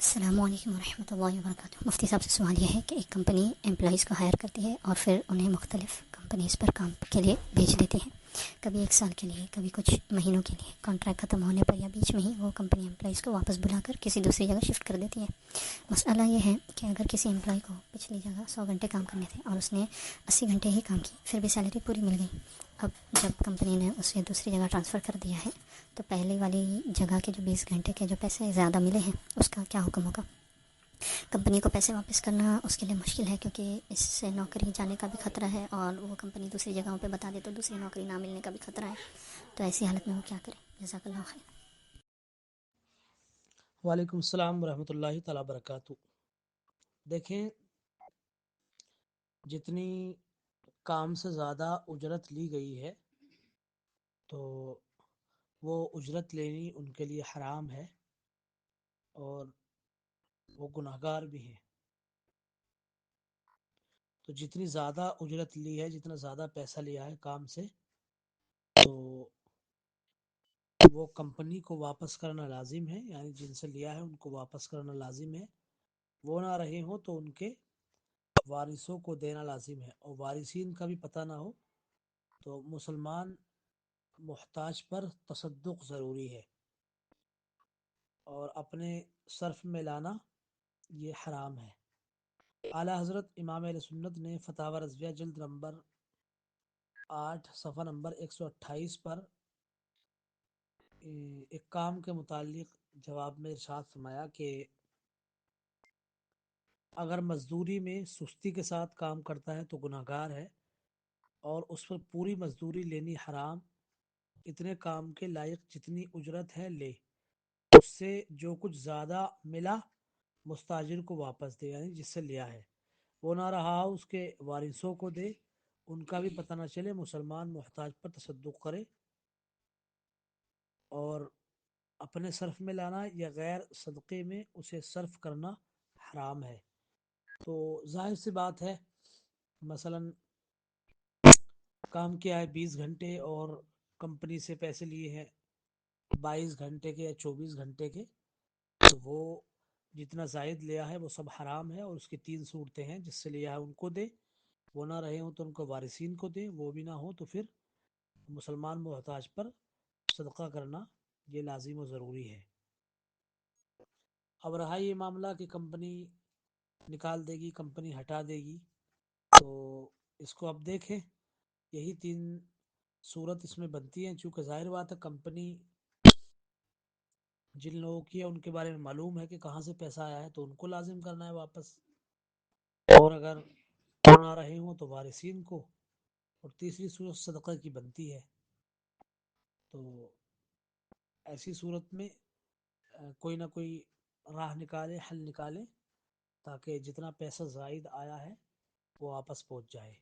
السلام علیکم ورحمۃ اللہ وبرکاتہ۔ مفتی صاحب سے سوال یہ ہے کہ ایک کمپنی امپلائیز کو ہائر کرتی ہے اور پھر انہیں مختلف کمپنیز پر کام کے لیے بھیج دیتے ہیں، کبھی 1 سال کے لیے، کبھی کچھ مہینوں کے لیے۔ کانٹریکٹ ختم ہونے پر یا بیچ میں ہی وہ کمپنی امپلائیز کو واپس بلا کر کسی دوسری جگہ شفٹ کر دیتی ہے۔ مسئلہ یہ ہے کہ اگر کسی امپلائی کو پچھلی جگہ 100 گھنٹے کام کرنے تھے اور اس نے 80 گھنٹے ہی کام کی، پھر بھی سیلری پوری مل گئی۔ اب جب کمپنی نے اسے دوسری جگہ ٹرانسفر کر دیا ہے تو پہلے والی جگہ کے جو 20 گھنٹے کے جو پیسے زیادہ ملے ہیں اس کا کیا حکم ہوگا؟ کمپنی کو پیسے واپس کرنا اس کے لیے مشکل ہے، کیونکہ اس سے نوکری جانے کا بھی خطرہ ہے، اور وہ کمپنی دوسری جگہوں پہ بتا دے تو دوسری نوکری نہ ملنے کا بھی خطرہ ہے۔ تو ایسی حالت میں وہ کیا کرے؟ جزاک اللہ خیر۔ وعلیکم السلام ورحمۃ اللہ تعالیٰ وبرکاتہ۔ دیکھیں، جتنی کام سے زیادہ اجرت لی گئی ہے تو وہ اجرت لینی ان کے لیے حرام ہے اور وہ گناہگار بھی ہیں۔ تو جتنی زیادہ اجرت لی ہے، جتنا زیادہ پیسہ لیا ہے کام سے، تو وہ کمپنی کو واپس کرنا لازم ہے، یعنی جن سے لیا ہے ان کو واپس کرنا لازم ہے۔ وہ نہ رہے ہوں تو ان کے وارثوں کو دینا لازم ہے، اور وارثین کا بھی پتہ نہ ہو تو مسلمان محتاج پر تصدق ضروری ہے، اور اپنے صرف میں لانا یہ حرام ہے۔ اعلیٰ حضرت امام اہل سنت نے فتاوی رضویہ جلد نمبر 8 صفحہ نمبر 128 پر ایک کام کے متعلق جواب میں ارشاد فرمایا کہ اگر مزدوری میں سستی کے ساتھ کام کرتا ہے تو گناہگار ہے، اور اس پر پوری مزدوری لینی حرام۔ اتنے کام کے لائق جتنی اجرت ہے لے، اس سے جو کچھ زیادہ ملا مستاجر کو واپس دے، یعنی جس سے لیا ہے۔ وہ نہ رہا اس کے وارثوں کو دے، ان کا بھی پتہ نہ چلے۔ مسلمان محتاج پر تصدق کرے، اور اپنے صرف میں لانا یا غیر صدقے میں اسے صرف کرنا حرام ہے۔ تو ظاہر سی بات ہے، مثلا کام کیا ہے 20 گھنٹے اور کمپنی سے پیسے لیے ہیں 22 گھنٹے کے یا 24 گھنٹے کے، تو وہ جتنا زائد لیا ہے وہ سب حرام ہے، اور اس کی 3 صورتیں ہیں۔ جس سے لیا ہے ان کو دے، وہ نہ رہے ہوں تو ان کو وارثین کو دے، وہ بھی نہ ہو تو پھر مسلمان محتاج پر صدقہ کرنا یہ لازم و ضروری ہے۔ اب رہا یہ معاملہ کہ کمپنی نکال دے گی، کمپنی ہٹا دے گی، تو اس کو اب دیکھیں، یہی 3 صورت اس میں بنتی ہیں۔ چونکہ ظاہر بات ہے کمپنی جن لوگوں کی ہے ان کے بارے میں معلوم ہے کہ کہاں سے پیسہ آیا ہے، تو ان کو لازم کرنا ہے واپس، اور اگر وہ نہ رہے ہوں تو وارثین کو، اور تیسری صورت صدقہ کی بنتی ہے۔ تو ایسی صورت میں کوئی نہ کوئی راہ نکالے، حل نکالے، تاکہ جتنا پیسہ زائد آیا ہے وہ واپس پہنچ جائے۔